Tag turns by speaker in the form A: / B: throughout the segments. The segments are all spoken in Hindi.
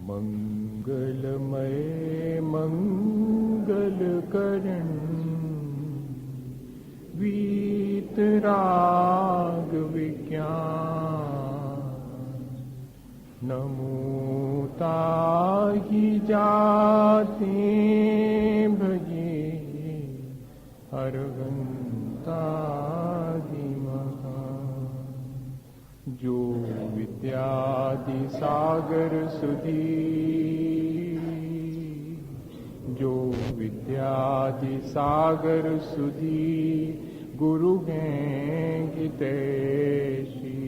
A: मंगलमय मंगलकरण वीतराग विज्ञान नमो ताहि जाते भजे हरगंतादि महा। जो विद्यादि सागर सुधी जो विद्यादि सागर सुधी गुरु हैं हितैषी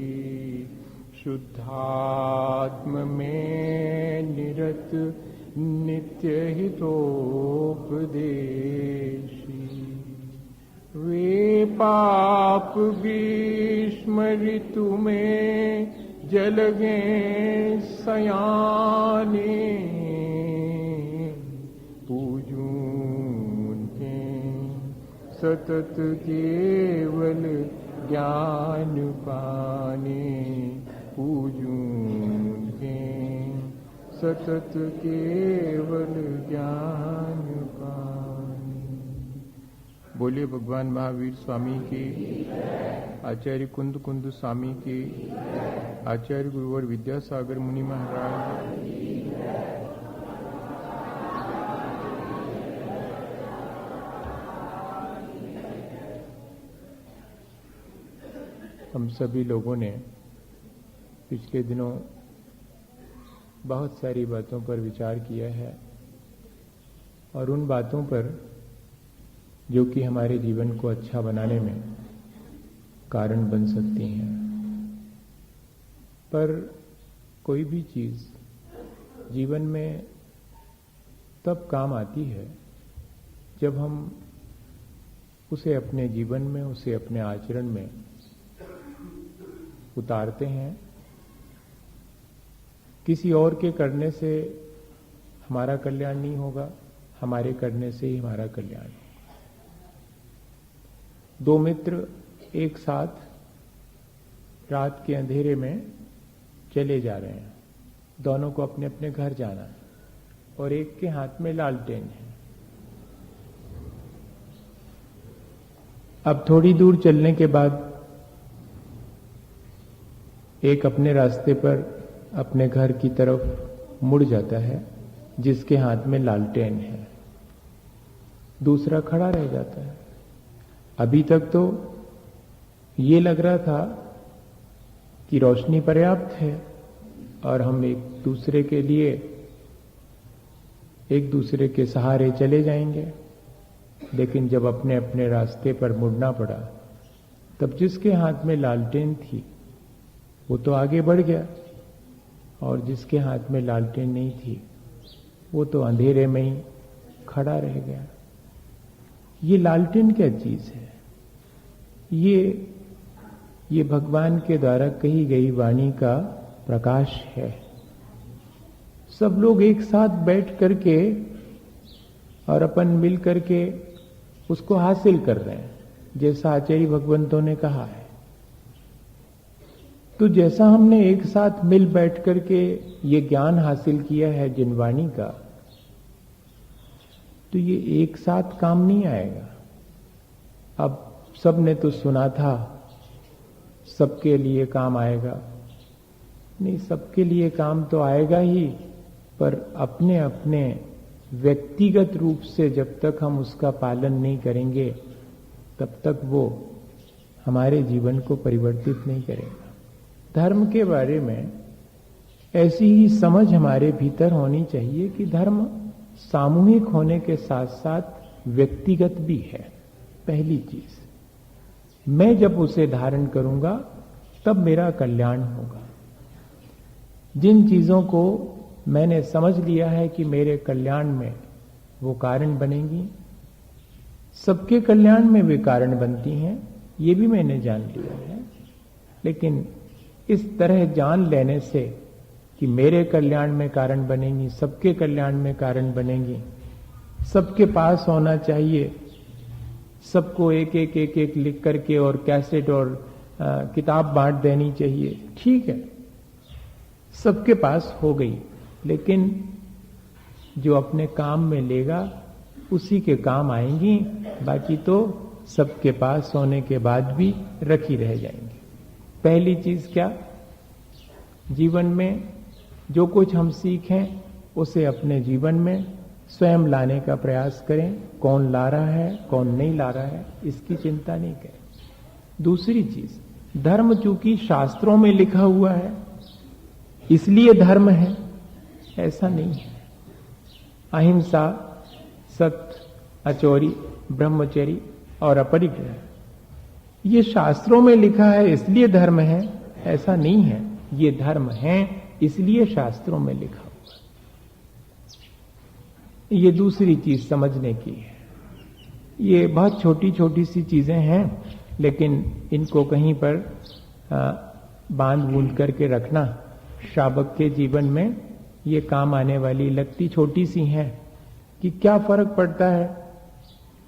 A: शुद्धात्म में निरत नित्य हितोपदेशी। वे पाप ग्रीष्म ऋतु में जलगे सयाने पूजूं के सतत केवल ज्ञान पाने पूजूं के सतत केवल ज्ञान पाने। बोलिए भगवान महावीर स्वामी की, आचार्य कुंद कुंद स्वामी की, आचार्य गुरुवर विद्यासागर मुनि महाराज। हम सभी लोगों ने पिछले दिनों बहुत सारी बातों पर विचार किया है और उन बातों पर जो कि हमारे जीवन को अच्छा बनाने में कारण बन सकती हैं। पर कोई भी चीज जीवन में तब काम आती है जब हम उसे अपने जीवन में, उसे अपने आचरण में उतारते हैं। किसी और के करने से हमारा कल्याण नहीं होगा, हमारे करने से ही हमारा कल्याण होगा। दो मित्र एक साथ रात के अंधेरे में चले जा रहे हैं, दोनों को अपने अपने घर जाना है और एक के हाथ में लालटेन है। अब थोड़ी दूर चलने के बाद एक अपने रास्ते पर अपने घर की तरफ मुड़ जाता है जिसके हाथ में लालटेन है, दूसरा खड़ा रह जाता है। अभी तक तो ये लग रहा था कि रोशनी पर्याप्त है और हम एक दूसरे के सहारे चले जाएंगे, लेकिन जब अपने अपने रास्ते पर मुड़ना पड़ा तब जिसके हाथ में लालटेन थी वो तो आगे बढ़ गया और जिसके हाथ में लालटेन नहीं थी वो तो अंधेरे में ही खड़ा रह गया। ये लालटेन क्या चीज है? ये भगवान के द्वारा कही गई वाणी का प्रकाश है। सब लोग एक साथ बैठ करके और अपन मिल करके उसको हासिल कर रहे हैं, जैसा आचार्य भगवंतों ने कहा है। तो जैसा हमने एक साथ मिल बैठ करके ये ज्ञान हासिल किया है जिन वाणी का, तो ये एक साथ काम नहीं आएगा। अब सबने तो सुना था सबके लिए काम आएगा, नहीं, सबके लिए काम तो आएगा ही, पर अपने अपने व्यक्तिगत रूप से जब तक हम उसका पालन नहीं करेंगे तब तक वो हमारे जीवन को परिवर्तित नहीं करेगा। धर्म के बारे में ऐसी ही समझ हमारे भीतर होनी चाहिए कि धर्म सामूहिक होने के साथ साथ व्यक्तिगत भी है। पहली चीज, मैं जब उसे धारण करूंगा तब मेरा कल्याण होगा। जिन चीजों को मैंने समझ लिया है कि मेरे कल्याण में वो कारण बनेंगी, सबके कल्याण में वे कारण बनती हैं, ये भी मैंने जान लिया है। लेकिन इस तरह जान लेने से कि मेरे कल्याण में कारण बनेंगी, सबके कल्याण में कारण बनेंगी, सबके पास होना चाहिए, सबको एक एक लिख करके और कैसेट और किताब बांट देनी चाहिए, ठीक है, सबके पास हो गई। लेकिन जो अपने काम में लेगा उसी के काम आएंगी, बाकी तो सबके पास सोने के बाद भी रखी रह जाएंगी। पहली चीज क्या, जीवन में जो कुछ हम सीखें उसे अपने जीवन में स्वयं लाने का प्रयास करें। कौन ला रहा है कौन नहीं ला रहा है इसकी चिंता नहीं करें। दूसरी चीज, धर्म चूंकि शास्त्रों में लिखा हुआ है इसलिए धर्म है, ऐसा नहीं है। अहिंसा, सत्य, अचोरी, ब्रह्मचर्य और अपरिग्रह, ये शास्त्रों में लिखा है इसलिए धर्म है, ऐसा नहीं है। ये धर्म है इसलिए शास्त्रों में लिखा हुआ। ये दूसरी चीज समझने की है। ये बहुत छोटी छोटी सी चीजें हैं, लेकिन इनको कहीं पर बांध बूंद करके रखना श्रावक के जीवन में ये काम आने वाली लगती छोटी सी हैं कि क्या फर्क पड़ता है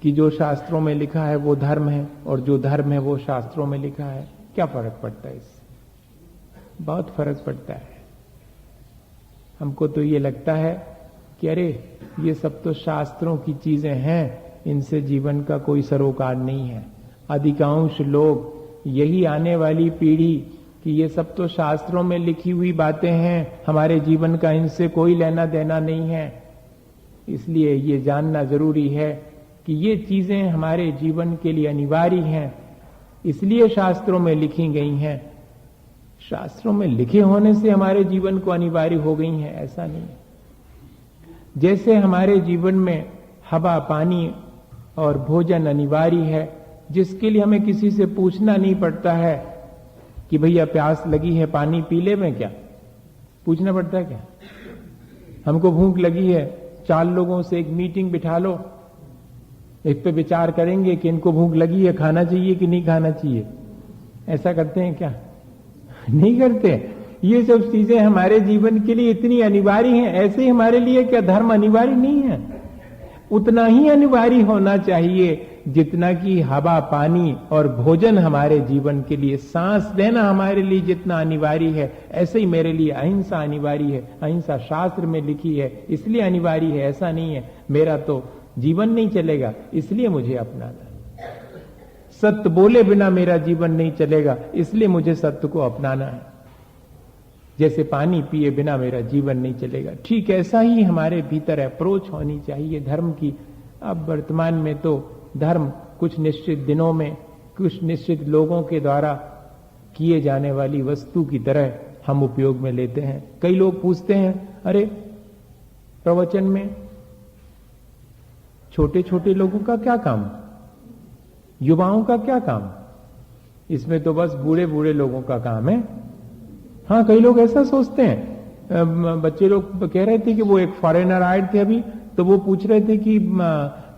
A: कि जो शास्त्रों में लिखा है वो धर्म है और जो धर्म है वो शास्त्रों में लिखा है। क्या फर्क पड़ता है इससे? बहुत फर्क पड़ता है। हमको तो ये लगता है कि अरे ये सब तो शास्त्रों की चीजें हैं, इनसे जीवन का कोई सरोकार नहीं है। अधिकांश लोग, यही आने वाली पीढ़ी, कि ये सब तो शास्त्रों में लिखी हुई बातें हैं, हमारे जीवन का इनसे कोई लेना देना नहीं है। इसलिए ये जानना जरूरी है कि ये चीजें हमारे जीवन के लिए अनिवार्य हैं, इसलिए शास्त्रों में लिखी गई हैं। शास्त्रों में लिखे होने से हमारे जीवन को अनिवार्य हो गई हैं, ऐसा नहीं। जैसे हमारे जीवन में हवा, पानी और भोजन अनिवार्य है, जिसके लिए हमें किसी से पूछना नहीं पड़ता है कि भैया प्यास लगी है पानी पी ले में, क्या पूछना पड़ता है क्या? हमको भूख लगी है, 4 लोगों से एक मीटिंग बिठा लो, एक पे विचार करेंगे कि इनको भूख लगी है, खाना चाहिए कि नहीं खाना चाहिए। ऐसा करते हैं क्या? नहीं करते। ये सब चीजें हमारे जीवन के लिए इतनी अनिवार्य हैं। ऐसे ही हमारे लिए क्या धर्म अनिवार्य नहीं है? उतना ही अनिवार्य होना चाहिए जितना कि हवा, पानी और भोजन हमारे जीवन के लिए, सांस लेना हमारे लिए जितना अनिवार्य है, ऐसे ही मेरे लिए अहिंसा अनिवार्य है। अहिंसा शास्त्र में लिखी है इसलिए अनिवार्य है, ऐसा नहीं है मेरा तो जीवन नहीं चलेगा इसलिए मुझे अपनाना। सत्य बोले बिना मेरा जीवन नहीं चलेगा इसलिए मुझे सत्य को अपनाना है। जैसे पानी पिए बिना मेरा जीवन नहीं चलेगा, ठीक ऐसा ही हमारे भीतर अप्रोच होनी चाहिए धर्म की। अब वर्तमान में तो धर्म कुछ निश्चित दिनों में कुछ निश्चित लोगों के द्वारा किए जाने वाली वस्तु की तरह हम उपयोग में लेते हैं। कई लोग पूछते हैं, अरे प्रवचन में छोटे छोटे लोगों का क्या काम, युवाओं का क्या काम? इसमें तो बस बूढ़े बूढ़े लोगों का काम है। हाँ, कई लोग ऐसा सोचते हैं। बच्चे लोग कह रहे थे कि वो एक फॉरेनर आए थे अभी, तो वो पूछ रहे थे कि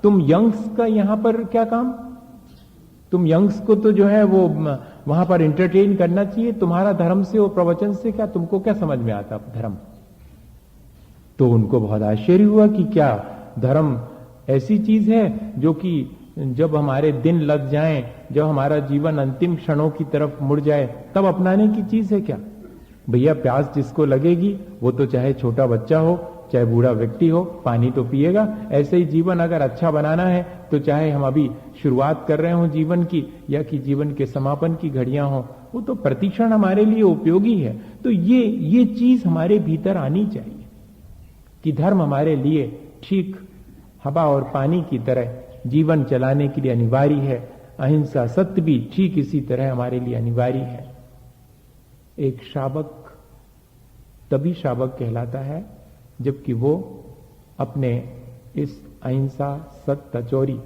A: तुम यंग्स का यहां पर क्या काम? तुम यंग्स को तो जो है वो वहां पर एंटरटेन करना चाहिए, तुम्हारा धर्म से और प्रवचन से क्या, तुमको क्या समझ में आता धर्म? तो उनको बहुत आश्चर्य हुआ कि क्या धर्म ऐसी चीज है जो कि जब हमारे दिन लग जाएं, जब हमारा जीवन अंतिम क्षणों की तरफ मुड़ जाए तब अपनाने की चीज है क्या? भैया प्यास जिसको लगेगी वो तो चाहे छोटा बच्चा हो चाहे बूढ़ा व्यक्ति हो, पानी तो पिएगा। ऐसे ही जीवन अगर अच्छा बनाना है तो चाहे हम अभी शुरुआत कर रहे हो जीवन की या कि जीवन के समापन की घड़ियां हो, वो तो प्रतिक्षण हमारे लिए उपयोगी है। तो ये चीज हमारे भीतर आनी चाहिए कि धर्म हमारे लिए ठीक हवा और पानी की तरह जीवन चलाने के लिए अनिवार्य है। अहिंसा, सत्य भी ठीक इसी तरह हमारे लिए अनिवार्य है। एक श्रावक तभी श्रावक कहलाता है जबकि वो अपने इस अहिंसा, सत्य, चोरी,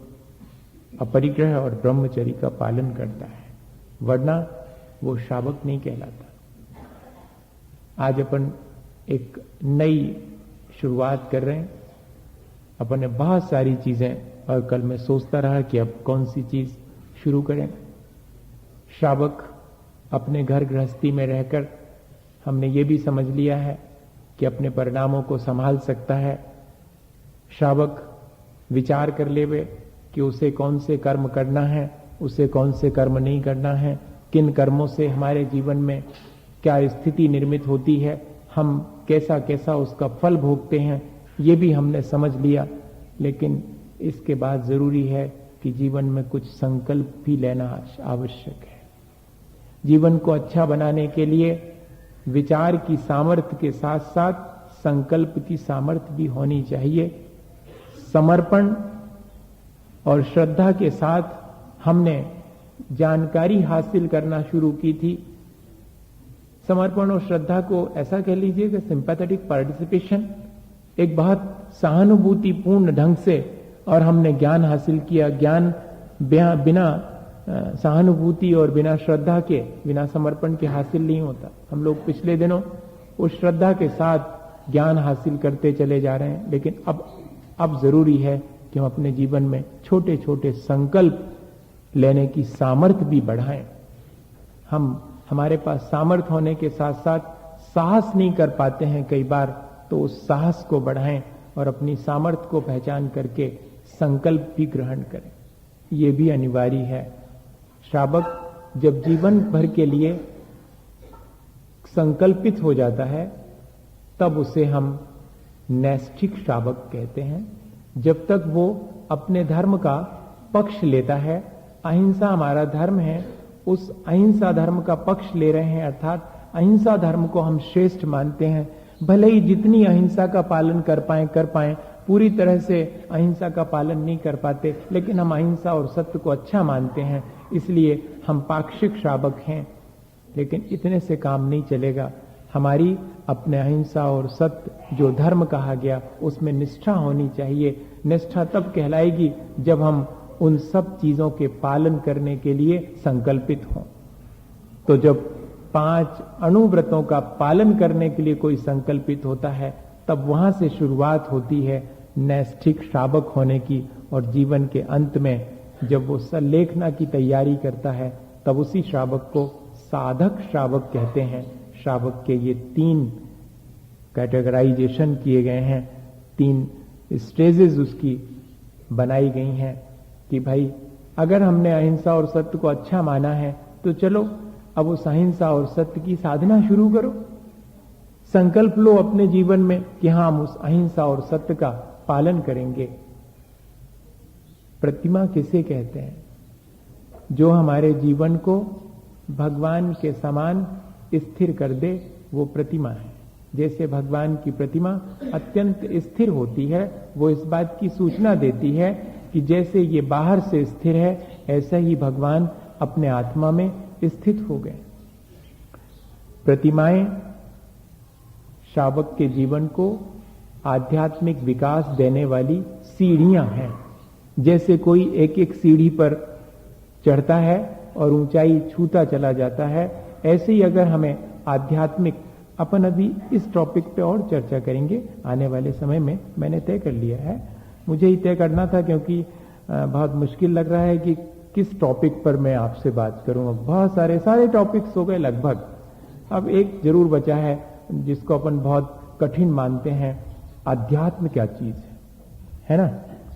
A: अपरिग्रह और ब्रह्मचर्य का पालन करता है, वरना वो श्रावक नहीं कहलाता। आज अपन एक नई शुरुआत कर रहे हैं। अपन ने बहुत सारी चीजें, और कल मैं सोचता रहा कि अब कौन सी चीज शुरू करें। श्रावक अपने घर गृहस्थी में रहकर हमने ये भी समझ लिया है कि अपने परिणामों को संभाल सकता है। श्रावक विचार कर लेवे कि उसे कौन से कर्म करना है, उसे कौन से कर्म नहीं करना है, किन कर्मों से हमारे जीवन में क्या स्थिति निर्मित होती है, हम कैसा कैसा उसका फल भोगते हैं ये भी हमने समझ लिया। लेकिन इसके बाद जरूरी है कि जीवन में कुछ संकल्प भी लेना आवश्यक है। जीवन को अच्छा बनाने के लिए विचार की सामर्थ्य के साथ साथ संकल्प की सामर्थ्य भी होनी चाहिए। समर्पण और श्रद्धा के साथ हमने जानकारी हासिल करना शुरू की थी। समर्पण और श्रद्धा को ऐसा कह लीजिए कि सिंपैथेटिक पार्टिसिपेशन, एक बहुत सहानुभूतिपूर्ण ढंग से, और हमने ज्ञान हासिल किया। ज्ञान बिना सहानुभूति और बिना श्रद्धा के, बिना समर्पण के हासिल नहीं होता। हम लोग पिछले दिनों उस श्रद्धा के साथ ज्ञान हासिल करते चले जा रहे हैं, लेकिन अब जरूरी है कि हम अपने जीवन में छोटे छोटे संकल्प लेने की सामर्थ्य भी बढ़ाएं। हमारे पास सामर्थ्य होने के साथ साथ साहस नहीं कर पाते हैं कई बार, तो उस साहस को बढ़ाएं और अपनी सामर्थ्य को पहचान करके संकल्प भी ग्रहण करें। ये भी अनिवार्य है। श्रावक जब जीवन भर के लिए संकल्पित हो जाता है तब उसे हम नैष्ठिक श्रावक कहते हैं। जब तक वो अपने धर्म का पक्ष लेता है, अहिंसा हमारा धर्म है, उस अहिंसा धर्म का पक्ष ले रहे हैं, अर्थात अहिंसा धर्म को हम श्रेष्ठ मानते हैं। भले ही जितनी अहिंसा का पालन कर पाएं, पूरी तरह से अहिंसा का पालन नहीं कर पाते, लेकिन हम अहिंसा और सत्य को अच्छा मानते हैं, इसलिए हम पाक्षिक श्रावक हैं। लेकिन इतने से काम नहीं चलेगा। हमारी अपने अहिंसा और सत्य जो धर्म कहा गया उसमें निष्ठा होनी चाहिए। निष्ठा तब कहलाएगी जब हम उन सब चीजों के पालन करने के लिए संकल्पित हों। तो जब 5 अणुव्रतों का पालन करने के लिए कोई संकल्पित होता है, तब वहां से शुरुआत होती है नैष्ठिक श्रावक होने की। और जीवन के अंत में जब वो सल्लेखना की तैयारी करता है, तब उसी श्रावक को साधक श्रावक कहते हैं। श्रावक के ये 3 कैटेगराइजेशन किए गए हैं, 3 स्टेजेस उसकी बनाई गई हैं कि भाई अगर हमने अहिंसा और सत्य को अच्छा माना है तो चलो अब उस अहिंसा और सत्य की साधना शुरू करो। संकल्प लो अपने जीवन में कि हाँ, हम उस अहिंसा और सत्य का पालन करेंगे। प्रतिमा किसे कहते हैं? जो हमारे जीवन को भगवान के समान स्थिर कर दे, वो प्रतिमा है। जैसे भगवान की प्रतिमा अत्यंत स्थिर होती है, वो इस बात की सूचना देती है कि जैसे ये बाहर से स्थिर है, ऐसा ही भगवान अपने आत्मा में स्थित हो गए। प्रतिमाएं श्रावक के जीवन को आध्यात्मिक विकास देने वाली सीढ़ियां हैं। जैसे कोई एक एक सीढ़ी पर चढ़ता है और ऊंचाई छूता चला जाता है, ऐसे ही अगर हमें आध्यात्मिक, अपन अभी इस टॉपिक पे और चर्चा करेंगे आने वाले समय में, मैंने तय कर लिया है। मुझे ही तय करना था क्योंकि बहुत मुश्किल लग रहा है कि किस टॉपिक पर मैं आपसे बात करूं। बहुत सारे टॉपिक्स हो गए लगभग। अब एक जरूर बचा है जिसको अपन बहुत कठिन मानते हैं, अध्यात्म क्या चीज है ना,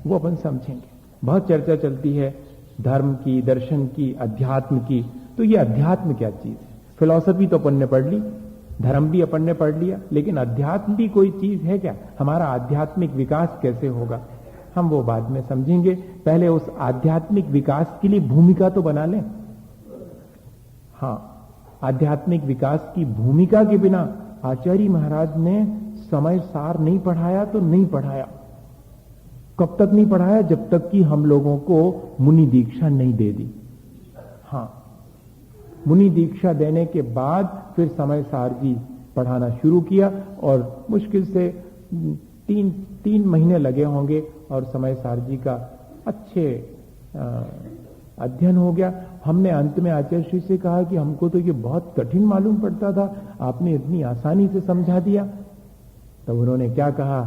A: वो अपन समझेंगे। बहुत चर्चा चलती है धर्म की, दर्शन की, अध्यात्म की, तो ये अध्यात्म क्या चीज है? फिलॉसफी तो अपन ने पढ़ ली, धर्म भी अपन ने पढ़ लिया, लेकिन अध्यात्म भी कोई चीज है क्या? हमारा आध्यात्मिक विकास कैसे होगा, हम वो बाद में समझेंगे। पहले उस आध्यात्मिक विकास के लिए भूमिका तो बना लें। हाँ, आध्यात्मिक विकास की भूमिका के बिना आचार्य महाराज ने समय सार नहीं पढ़ाया तो नहीं पढ़ाया। कब तक नहीं पढ़ाया? जब तक कि हम लोगों को मुनि दीक्षा नहीं दे दी। हाँ, मुनि दीक्षा देने के बाद फिर समय सार जी पढ़ाना शुरू किया और मुश्किल से 3 महीने लगे होंगे और समय सार जी का अच्छे अध्ययन हो गया। हमने अंत में आचार्य श्री से कहा कि हमको तो ये बहुत कठिन मालूम पड़ता था, आपने इतनी आसानी से समझा दिया। तो उन्होंने क्या कहा,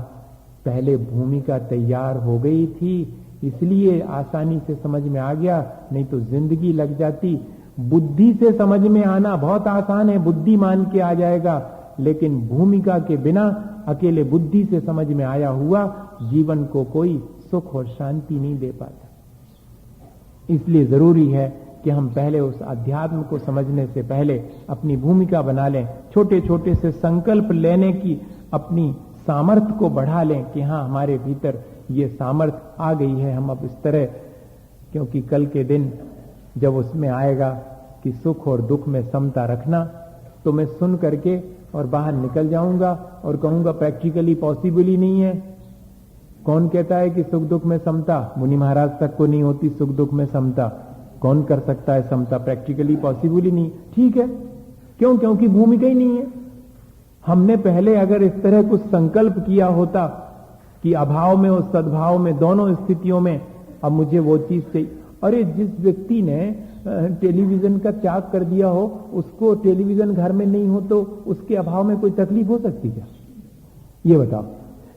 A: पहले भूमिका तैयार हो गई थी इसलिए आसानी से समझ में आ गया, नहीं तो जिंदगी लग जाती। बुद्धि से समझ में आना बहुत आसान है, बुद्धि मान के आ जाएगा, लेकिन भूमिका के बिना अकेले बुद्धि से समझ में आया हुआ जीवन को कोई सुख और शांति नहीं दे पाता। इसलिए जरूरी है कि हम पहले उस अध्यात्म को समझने से पहले अपनी भूमिका बना लें। छोटे छोटे से संकल्प लेने की अपनी सामर्थ्य को बढ़ा लें कि हाँ हमारे भीतर ये सामर्थ्य आ गई है, हम अब इस तरह, क्योंकि कल के दिन जब उसमें आएगा कि सुख और दुख में समता रखना, तो मैं सुन करके और बाहर निकल जाऊंगा और कहूंगा प्रैक्टिकली पॉसिबल ही नहीं है। कौन कहता है कि सुख दुख में समता? मुनि महाराज तक को नहीं होती सुख दुख में समता। कौन कर सकता है समता? प्रैक्टिकली पॉसिबल ही नहीं। ठीक है, क्यों? क्योंकि भूमिका ही नहीं है। हमने पहले अगर इस तरह कुछ संकल्प किया होता कि अभाव में और सद्भाव में दोनों स्थितियों में अब मुझे वो चीज चाहिए। अरे जिस व्यक्ति ने टेलीविजन का त्याग कर दिया हो, उसको टेलीविजन घर में नहीं हो तो उसके अभाव में कोई तकलीफ हो सकती क्या? ये बताओ।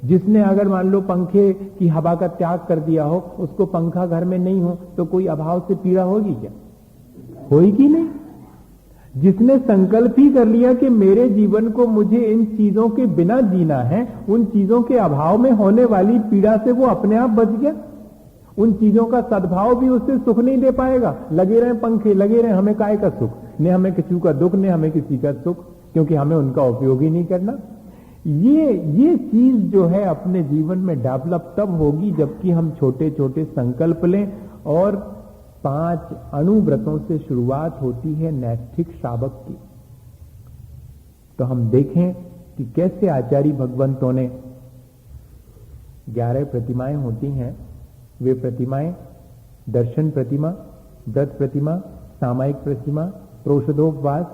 A: जिसने अगर मान लो पंखे की हवा का त्याग कर दिया हो, उसको पंखा घर में नहीं हो तो कोई अभाव से पीड़ा होगी क्या? होगी नहीं। जिसने संकल्प ही कर लिया कि मेरे जीवन को मुझे इन चीजों के बिना जीना है, उन चीजों के अभाव में होने वाली पीड़ा से वो अपने आप बच गया। उन चीजों का सद्भाव भी उससे सुख नहीं दे पाएगा। लगे रहे पंखे, लगे रहे, हमें काय का सुख? न हमें किसी का दुख, न हमें किसी का सुख, क्योंकि हमें उनका उपयोग ही नहीं करना। ये चीज जो है अपने जीवन में डेवलप तब होगी जबकि हम छोटे छोटे संकल्प लें। और 5 अनुव्रतों से शुरुआत होती है नैष्ठिक श्रावक की। तो हम देखें कि कैसे आचार्य भगवंतों ने 11 प्रतिमाएं होती हैं। वे प्रतिमाएं दर्शन प्रतिमा, व्रत प्रतिमा, सामायिक प्रतिमा, प्रोषधोपवास,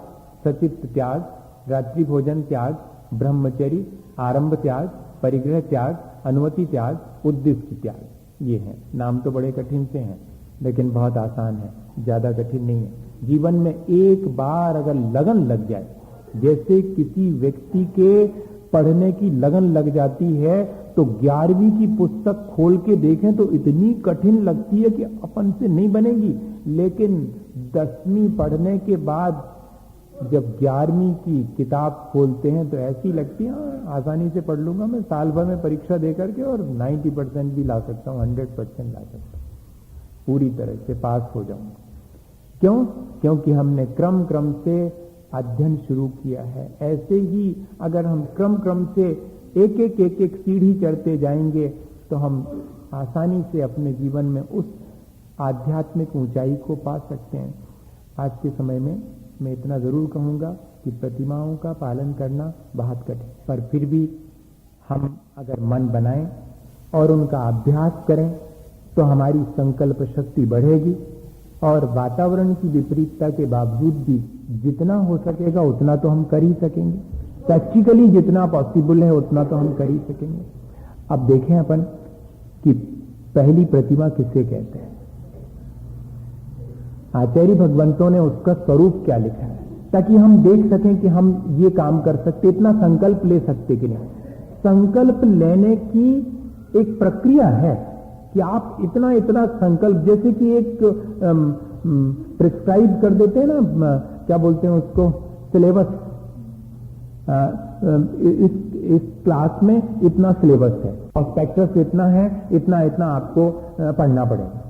A: सचित्त त्याग, रात्रि भोजन त्याग, ब्रह्मचर्य, आरंभ त्याग, परिग्रह त्याग, अनुमति त्याग, उद्दिष्ट त्याग। ये हैं। नाम तो बड़े कठिन से हैं लेकिन बहुत आसान है, ज्यादा कठिन नहीं है। जीवन में एक बार अगर लगन लग जाए, जैसे किसी व्यक्ति के पढ़ने की लगन लग जाती है, तो 11वीं की पुस्तक खोल के देखें तो इतनी कठिन लगती है कि अपन से नहीं बनेगी। लेकिन 10वीं पढ़ने के बाद जब 11वीं की किताब खोलते हैं तो ऐसी लगती है आसानी से पढ़ लूंगा मैं, साल भर में परीक्षा दे करके और 90% भी ला सकता हूँ, 100% ला सकता हूँ, पूरी तरह से पास हो जाऊंगा। क्यों? क्योंकि हमने क्रम क्रम से अध्ययन शुरू किया है। ऐसे ही अगर हम क्रम क्रम से एक एक सीढ़ी चढ़ते जाएंगे तो हम आसानी से अपने जीवन में उस आध्यात्मिक ऊंचाई को पा सकते हैं। आज के समय में मैं इतना जरूर कहूंगा कि प्रतिमाओं का पालन करना बहुत कठिन, पर फिर भी हम अगर मन बनाएं और उनका अभ्यास करें तो हमारी संकल्प शक्ति बढ़ेगी। और वातावरण की विपरीतता के बावजूद भी जितना हो सकेगा उतना तो हम कर ही सकेंगे। प्रैक्टिकली जितना पॉसिबल है उतना तो हम कर ही सकेंगे। अब देखें अपन कि पहली प्रतिमा किसे कहते हैं। आचार्य भगवंतों ने उसका स्वरूप क्या लिखा है, ताकि हम देख सकें कि हम ये काम कर सकते, इतना संकल्प ले सकते कि नहीं। संकल्प लेने की एक प्रक्रिया है कि आप इतना इतना संकल्प, जैसे कि एक प्रिस्क्राइब कर देते हैं ना, क्या बोलते हैं उसको, सिलेबस। इस क्लास में इतना सिलेबस है, प्रोस्पेक्टस इतना है, इतना इतना आपको पढ़ना पड़ेगा,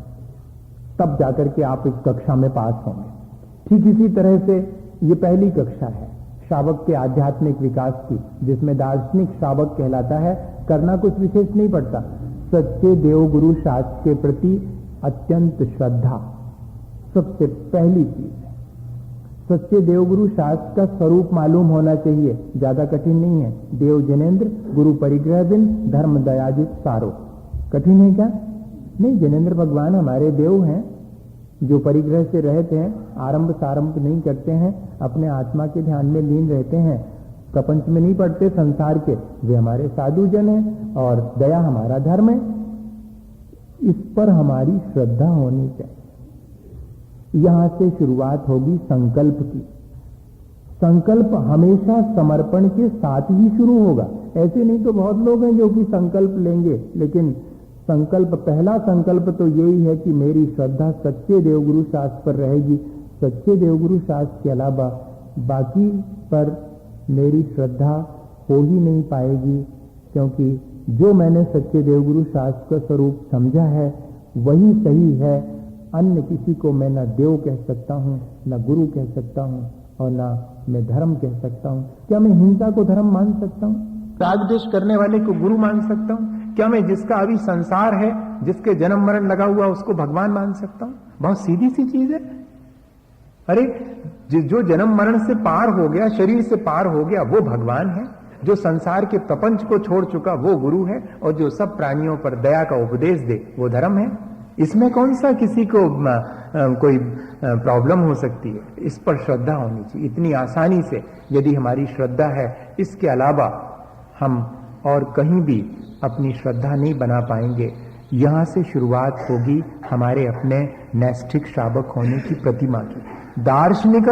A: तब जाकर के आप इस कक्षा में पास होंगे। ठीक इसी तरह से ये पहली कक्षा है श्रावक के आध्यात्मिक विकास की, जिसमें दार्शनिक श्रावक कहलाता है। करना कुछ विशेष नहीं पड़ता, सच्चे देवगुरु शास्त्र के प्रति अत्यंत श्रद्धा सबसे पहली चीज है। सच्चे देवगुरु शास्त्र का स्वरूप मालूम होना चाहिए, ज्यादा कठिन नहीं है। देव जनेन्द्र गुरु परिग्रह दिन धर्म दयाजित सारो। कठिन है क्या? नहीं, जनेन्द्र भगवान हमारे देव हैं जो परिग्रह से रहते हैं, आरंभ सारंभ नहीं करते हैं, अपने आत्मा के ध्यान में लीन रहते हैं, प्रपंच में नहीं पड़ते संसार के। वे हमारे साधु जन हैं और दया हमारा धर्म है। इस पर हमारी श्रद्धा होनी चाहिए। यहां से शुरुआत होगी संकल्प की। संकल्प हमेशा समर्पण के साथ ही शुरू होगा। ऐसे नहीं तो बहुत लोग हैं जो कि संकल्प लेंगे, लेकिन संकल्प, पहला संकल्प तो यही है कि मेरी श्रद्धा सच्चे देवगुरु शास्त्र पर रहेगी। सच्चे देवगुरु शास्त्र के अलावा बाकी पर मेरी श्रद्धा हो ही नहीं पाएगी, क्योंकि जो मैंने सच्चे देवगुरु शास्त्र का स्वरूप समझा है वही सही है। अन्य किसी को मैं न देव कह सकता हूँ, न गुरु कह सकता हूँ, और न मैं धर्म कह सकता हूँ। क्या मैं हिंसा को धर्म मान सकता हूँ? राग द्वेष करने वाले को गुरु मान सकता हूं? क्या मैं जिसका अभी संसार है, जिसके जन्म मरण लगा हुआ, उसको भगवान मान सकता हूं? बहुत सीधी सी चीज है। अरे जो जन्म मरण से पार हो गया, शरीर से पार हो गया, वो भगवान है। जो संसार के प्रपंच को छोड़ चुका, वो गुरु है। और जो सब प्राणियों पर दया का उपदेश दे, वो धर्म है। इसमें कौन सा किसी को कोई प्रॉब्लम हो सकती है? इस पर श्रद्धा होनी चाहिए इतनी आसानी से, यदि हमारी श्रद्धा है। इसके अलावा हम और कहीं भी अपनी श्रद्धा नहीं बना पाएंगे। यहां से शुरुआत होगी हमारे अपने नैष्ठिक श्रावक होने की प्रतिमा की। दार्शनिक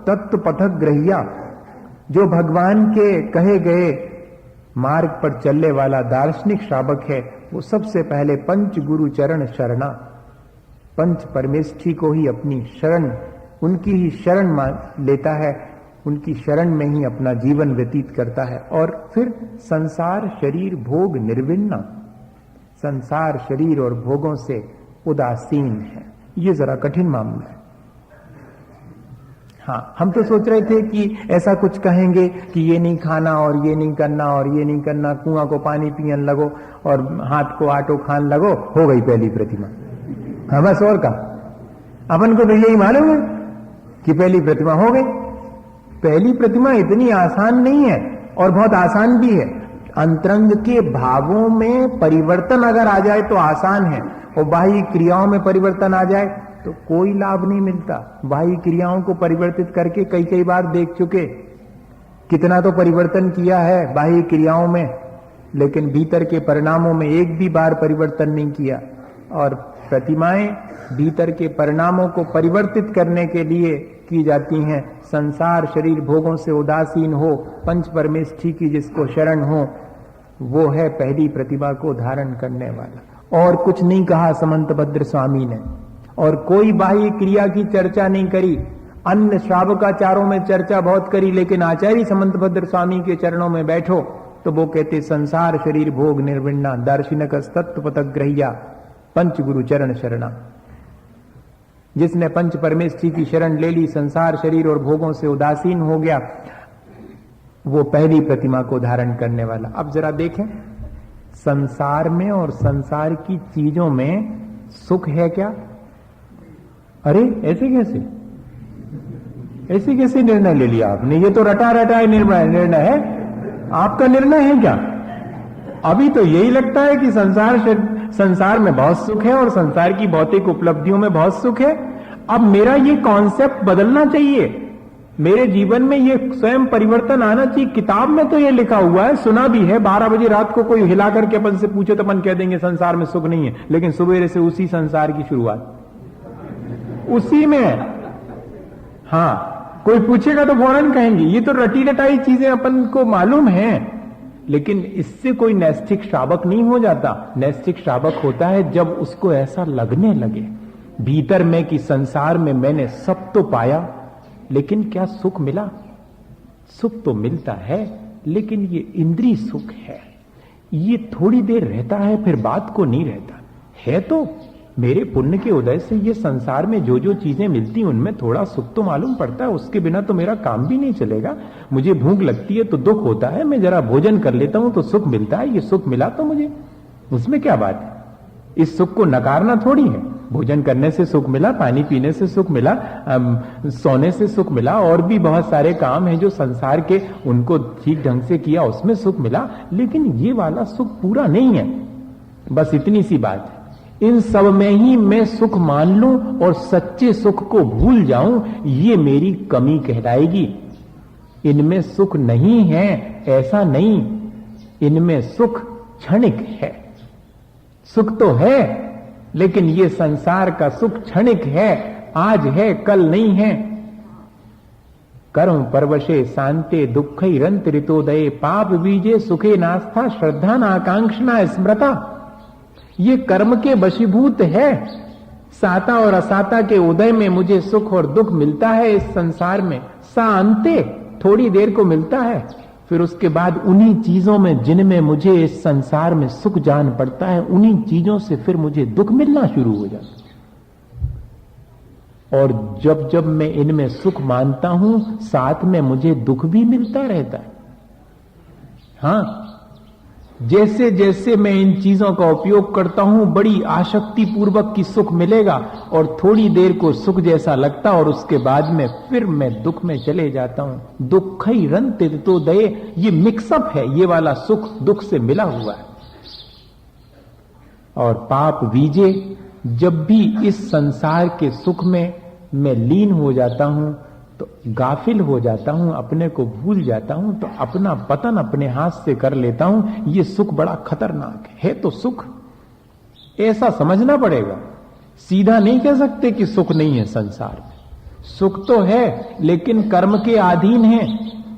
A: तत्व पथक ग्रहिया, जो भगवान के कहे गए मार्ग पर चलने वाला दार्शनिक श्रावक है, वो सबसे पहले पंच गुरु चरण शरणा, पंच परमेष्ठी को ही अपनी शरण, उनकी ही शरण मान लेता है, उनकी शरण में ही अपना जीवन व्यतीत करता है। और फिर संसार शरीर भोग निर्विण्ण, संसार शरीर और भोगों से उदासीन है। ये जरा कठिन मामला है। हाँ, हम तो सोच रहे थे कि ऐसा कुछ कहेंगे कि ये नहीं खाना और ये नहीं करना और ये नहीं करना, कुआं को पानी पियन लगो और हाथ को आटो खान लगो, हो गई पहली प्रतिमा। हाँ बस, और का अपन को तो यही मालूम है कि पहली प्रतिमा हो गई। पहली प्रतिमा इतनी आसान नहीं है और बहुत आसान भी है। अंतरंग के भावों में परिवर्तन अगर आ जाए तो आसान है, और बाह्य क्रियाओं में परिवर्तन आ जाए तो कोई लाभ नहीं मिलता। बाह्य क्रियाओं को परिवर्तित करके कई कई बार देख चुके, कितना तो परिवर्तन किया है बाह्य क्रियाओं में, लेकिन भीतर के परिणामों में एक भी बार परिवर्तन नहीं किया। और प्रतिमाएं भीतर के परिणामों को परिवर्तित करने के लिए की जाती हैं। संसार शरीर भोगों से उदासीन हो, पंच परमेष्ठी की जिसको शरण हो, वो है पहली प्रतिभा को धारण करने वाला। और कुछ नहीं कहा समंतभद्र स्वामी ने, और कोई बाह्य क्रिया की चर्चा नहीं करी। अन्य श्रावकाचारों में चर्चा बहुत करी, लेकिन आचार्य समंतभद्र स्वामी के चरणों में बैठो तो वो कहते संसार शरीर भोग निर्विण्णा, दार्शनिक तत्व पथक ग्रहिया, पंच गुरु चरण शरणा। जिसने पंच परमेष्ठी की शरण ले ली, संसार शरीर और भोगों से उदासीन हो गया, वो पहली प्रतिमा को धारण करने वाला। अब जरा देखें, संसार में और संसार की चीजों में सुख है क्या? अरे ऐसे कैसे निर्णय ले लिया आपने? ये तो रटा निर्णय है। आपका निर्णय है क्या? अभी तो यही लगता है कि संसार में बहुत सुख है और संसार की भौतिक उपलब्धियों में बहुत सुख है। अब मेरा ये कॉन्सेप्ट बदलना चाहिए, मेरे जीवन में ये स्वयं परिवर्तन आना चाहिए। किताब में तो ये लिखा हुआ है, सुना भी है, 12 बजे रात को कोई हिला करके अपन से पूछे तो अपन कह देंगे संसार में सुख नहीं है, लेकिन सुबह से उसी संसार की शुरुआत उसी में। हाँ, कोई पूछेगा तो फौरन कहेंगे ये तो रटी रटाई चीजें अपन को मालूम है, लेकिन इससे कोई नैष्ठिक श्रावक नहीं हो जाता। नैष्ठिक श्रावक होता है जब उसको ऐसा लगने लगे भीतर में कि संसार में मैंने सब तो पाया, लेकिन क्या सुख मिला? सुख तो मिलता है, लेकिन ये इंद्रिय सुख है, ये थोड़ी देर रहता है, फिर बात को नहीं रहता है। तो मेरे पुण्य के उदय से ये संसार में जो जो चीजें मिलती उनमें थोड़ा सुख तो मालूम पड़ता है, उसके बिना तो मेरा काम भी नहीं चलेगा। मुझे भूख लगती है तो दुख होता है, मैं जरा भोजन कर लेता हूं तो सुख मिलता है। ये सुख मिला तो मुझे, उसमें क्या बात है? इस सुख को नकारना थोड़ी है। भोजन करने से सुख मिला, पानी पीने से सुख मिला, सोने से सुख मिला, और भी बहुत सारे काम हैं जो संसार के, उनको ठीक ढंग से किया उसमें सुख मिला, लेकिन ये वाला सुख पूरा नहीं है। बस इतनी सी बात है। इन सब में ही मैं सुख मान लूं और सच्चे सुख को भूल जाऊं, ये मेरी कमी कहलाएगी। इनमें सुख नहीं है ऐसा नहीं, इनमें सुख क्षणिक है। सुख तो है, लेकिन ये संसार का सुख क्षणिक है, आज है कल नहीं है। कर्म परवशे शांते दुख रंत ऋतोदये, पाप बीजे सुखे नास्था, श्रद्धा नाकांक्षना स्मृता। ये कर्म के वशीभूत है। साता और असाता के उदय में मुझे सुख और दुख मिलता है इस संसार में। सांते थोड़ी देर को मिलता है, फिर उसके बाद उन्हीं चीजों में जिनमें मुझे इस संसार में सुख जान पड़ता है, उन्हीं चीजों से फिर मुझे दुख मिलना शुरू हो जाता है। और जब जब मैं इनमें सुख मानता हूं, साथ में मुझे दुख भी मिलता रहता है। हाँ, जैसे जैसे मैं इन चीजों का उपयोग करता हूं बड़ी आसक्ति पूर्वक की सुख मिलेगा और थोड़ी देर को सुख जैसा लगता और उसके बाद में फिर मैं दुख में चले जाता हूं। दुख ही रन तो दये, ये मिक्सअप है, ये वाला सुख दुख से मिला हुआ है। और पाप वीजे, जब भी इस संसार के सुख में मैं लीन हो जाता हूं तो गाफिल हो जाता हूं, अपने को भूल जाता हूं, तो अपना पतन अपने हाथ से कर लेता हूं। ये सुख बड़ा खतरनाक है तो सुख ऐसा समझना पड़ेगा। सीधा नहीं कह सकते कि सुख नहीं है संसार में। सुख तो है लेकिन कर्म के अधीन है,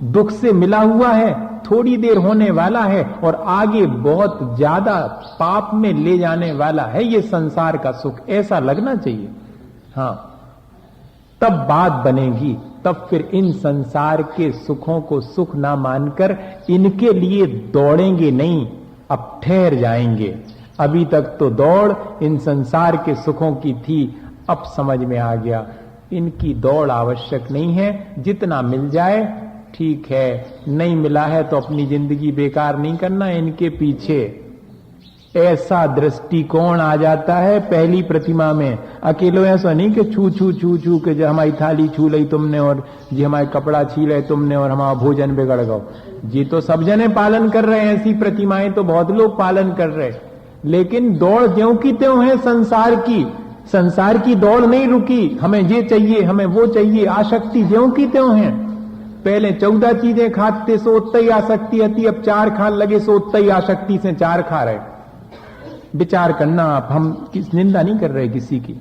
A: दुख से मिला हुआ है, थोड़ी देर होने वाला है और आगे बहुत ज्यादा पाप में ले जाने वाला है ये संसार का सुख, ऐसा लगना चाहिए। हाँ, तब बात बनेगी, तब फिर इन संसार के सुखों को सुख ना मानकर इनके लिए दौड़ेंगे नहीं, अब ठहर जाएंगे। अभी तक तो दौड़ इन संसार के सुखों की थी, अब समझ में आ गया इनकी दौड़ आवश्यक नहीं है, जितना मिल जाए ठीक है, नहीं मिला है तो अपनी जिंदगी बेकार नहीं करना इनके पीछे। ऐसा दृष्टिकोण आ जाता है पहली प्रतिमा में। अकेलो ऐसा नहीं कि छू छू छू छू के जो हमारी थाली छू ली तुमने और जी हमारे कपड़ा छीले तुमने और हमारा भोजन बिगड़ गो, जी तो सब जने पालन कर रहे हैं, ऐसी प्रतिमाएं तो बहुत लोग पालन कर रहे, लेकिन दौड़ ज्यों की त्यों है संसार की। संसार की दौड़ नहीं रुकी, हमें ये चाहिए हमें वो चाहिए, आसक्ति ज्यों की त्यों है। पहले 14 चीजें खाते सो उतना ही आसक्ति आती, अब 4 खान लगे सो उतना ही आसक्ति से 4 खा रहे। विचार करना आप, हम किस निंदा नहीं कर रहे किसी की,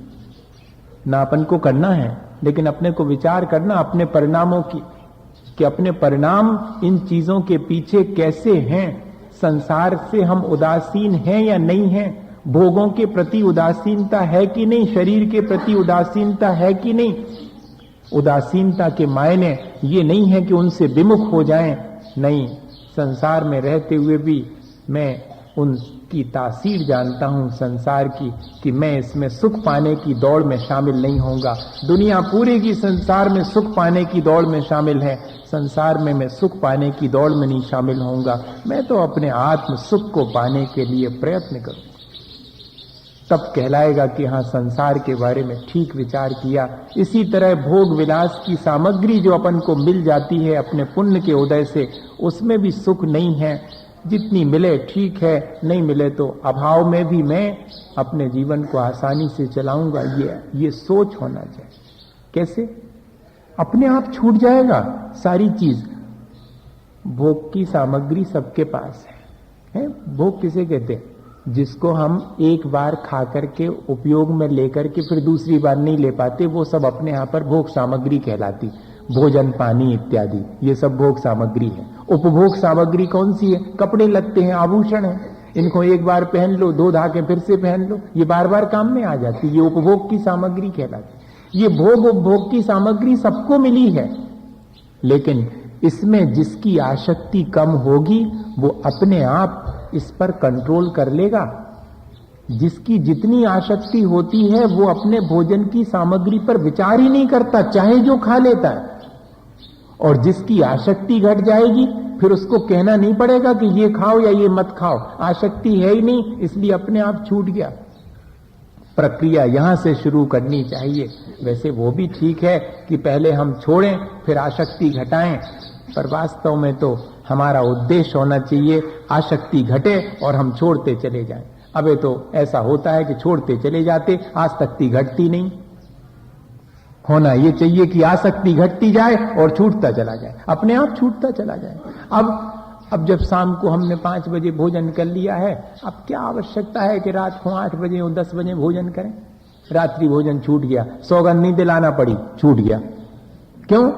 A: ना अपन को करना है, लेकिन अपने को विचार करना अपने परिणामों की, कि अपने परिणाम इन चीजों के पीछे कैसे हैं। संसार से हम उदासीन हैं या नहीं हैं, भोगों के प्रति उदासीनता है कि नहीं, शरीर के प्रति उदासीनता है कि नहीं। उदासीनता के मायने ये नहीं है कि उनसे विमुख हो जाएं, नहीं, संसार में रहते हुए भी मैं उनकी तासीर जानता हूं संसार की, कि मैं इसमें सुख पाने की दौड़ में शामिल नहीं होऊंगा। दुनिया पूरी की संसार में सुख पाने की दौड़ में शामिल है, संसार में मैं सुख पाने की दौड़ में नहीं शामिल होऊंगा। मैं तो अपने आत्म सुख को पाने के लिए प्रयत्न करूंगा, तब कहलाएगा कि हाँ संसार के बारे में ठीक विचार किया। इसी तरह भोग विलास की सामग्री जो अपन को मिल जाती है अपने पुण्य के उदय से, उसमें भी सुख नहीं है। जितनी मिले ठीक है, नहीं मिले तो अभाव में भी मैं अपने जीवन को आसानी से चलाऊंगा, ये सोच होना चाहिए। कैसे? अपने आप छूट जाएगा सारी चीज। भोग की सामग्री सबके पास है? भोग किसे कहते हैं? जिसको हम एक बार खा करके उपयोग में लेकर के फिर दूसरी बार नहीं ले पाते, वो सब अपने यहाँ पर भोग सामग्री कहलाती। भोजन पानी इत्यादि ये सब भोग सामग्री है। उपभोग सामग्री कौन सी है? कपड़े लत्ते हैं, आभूषण है, इनको एक बार पहन लो, धो धा के फिर से पहन लो, ये बार बार काम में आ जाती, ये उपभोग की सामग्री कहलाती। ये भोग उपभोग की सामग्री सबको मिली है, लेकिन इसमें जिसकी आसक्ति कम होगी वो अपने आप इस पर कंट्रोल कर लेगा। जिसकी जितनी आसक्ति होती है वो अपने भोजन की सामग्री पर विचार ही नहीं करता, चाहे जो खा लेता है। और जिसकी आसक्ति घट जाएगी फिर उसको कहना नहीं पड़ेगा कि ये खाओ या ये मत खाओ, आसक्ति है ही नहीं, इसलिए अपने आप छूट गया। प्रक्रिया यहां से शुरू करनी चाहिए। वैसे वो भी ठीक है कि पहले हम छोड़ें फिर आसक्ति घटाएं, पर वास्तव में तो हमारा उद्देश्य होना चाहिए आसक्ति घटे और हम छोड़ते चले जाएं। अबे तो ऐसा होता है कि छोड़ते चले जाते, आसक्ति घटती नहीं। होना ये चाहिए कि आसक्ति घटती जाए और छूटता चला जाए, अपने आप छूटता चला जाए। अब जब शाम को हमने 5 बजे भोजन कर लिया है, अब क्या आवश्यकता है कि रात को 8 बजे और 10 बजे भोजन करें? रात्रि भोजन छूट गया, सौगंध नहीं दिलाना पड़ी, छूट गया। क्यों?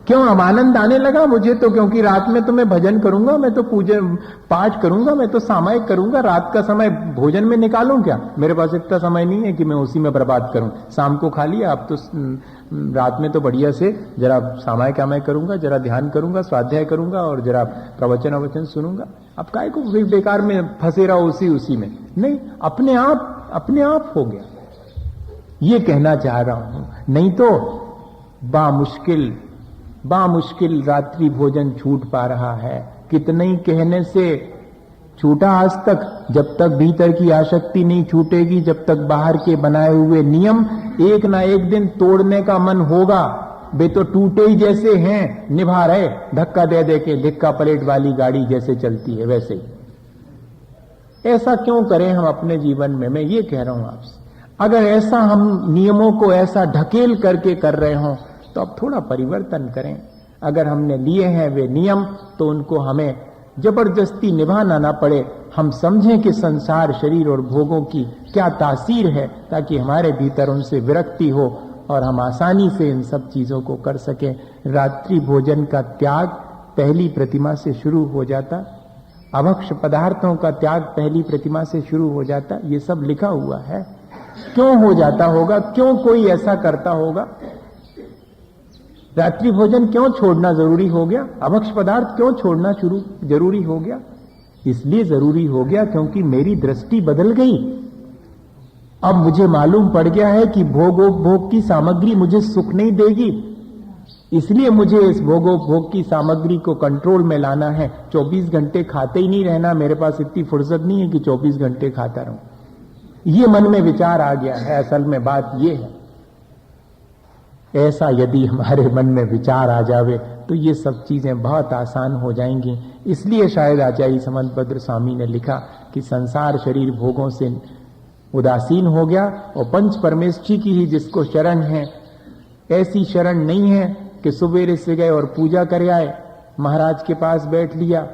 A: अब आनंद आने लगा मुझे तो, क्योंकि रात में तो मैं भजन करूंगा, मैं तो पूजा पाठ करूंगा, मैं तो सामायिक करूंगा, रात का समय भोजन में निकालूं क्या? मेरे पास इतना समय नहीं है कि मैं उसी में बर्बाद करूं। शाम को खा लिया, अब तो रात में तो बढ़िया से जरा सामायिक करूंगा, जरा ध्यान करूंगा, स्वाध्याय करूंगा और जरा प्रवचन सुनूंगा। अब काय को बेकार में फंसे रहो उसी में? नहीं, अपने आप हो गया, ये कहना चाह रहा हूं। नहीं तो बामुश्किल रात्रि भोजन छूट पा रहा है कितने ही कहने से छूटा आज तक। जब तक भीतर की आसक्ति नहीं छूटेगी, जब तक बाहर के बनाए हुए नियम एक ना एक दिन तोड़ने का मन होगा। वे तो टूटे ही जैसे हैं, निभा रहे, धक्का दे दे के धिक्का पलेट वाली गाड़ी जैसे चलती है वैसे ही। ऐसा क्यों करें हम अपने जीवन में? मैं ये कह रहा हूं आपसे, अगर ऐसा हम नियमों को ऐसा ढकेल करके कर रहे हो तो अब थोड़ा परिवर्तन करें। अगर हमने लिए हैं वे नियम तो उनको हमें जबरदस्ती निभाना ना पड़े। हम समझें कि संसार, शरीर और भोगों की क्या तासीर है, ताकि हमारे भीतर उनसे विरक्ति हो और हम आसानी से इन सब चीजों को कर सकें। रात्रि भोजन का त्याग पहली प्रतिमा से शुरू हो जाता, अभक्ष पदार्थों का त्याग पहली प्रतिमा से शुरू हो जाता। ये सब लिखा हुआ है। क्यों हो जाता होगा? क्यों कोई ऐसा करता होगा? रात्रि भोजन क्यों छोड़ना जरूरी हो गया? अभक्ष पदार्थ क्यों छोड़ना जरूरी हो गया? इसलिए जरूरी हो गया क्योंकि मेरी दृष्टि बदल गई। अब मुझे मालूम पड़ गया है कि भोगोपभोग की सामग्री मुझे सुख नहीं देगी, इसलिए मुझे इस भोगोपभोग की सामग्री को कंट्रोल में लाना है। 24 घंटे खाते ही नहीं रहना, मेरे पास इतनी फुर्सत नहीं है कि 24 घंटे खाता रहूं। ये मन में विचार आ गया है। असल में बात ये है, ऐसा यदि हमारे मन में विचार आ जावे तो ये सब चीजें बहुत आसान हो जाएंगी। इसलिए शायद आचार्य समंतभद्र स्वामी ने लिखा कि संसार, शरीर, भोगों से उदासीन हो गया और पंच परमेष्ठी की ही जिसको शरण है, ऐसी शरण नहीं है कि सुबेरे से गए और पूजा कर आए, महाराज के पास बैठ लिया।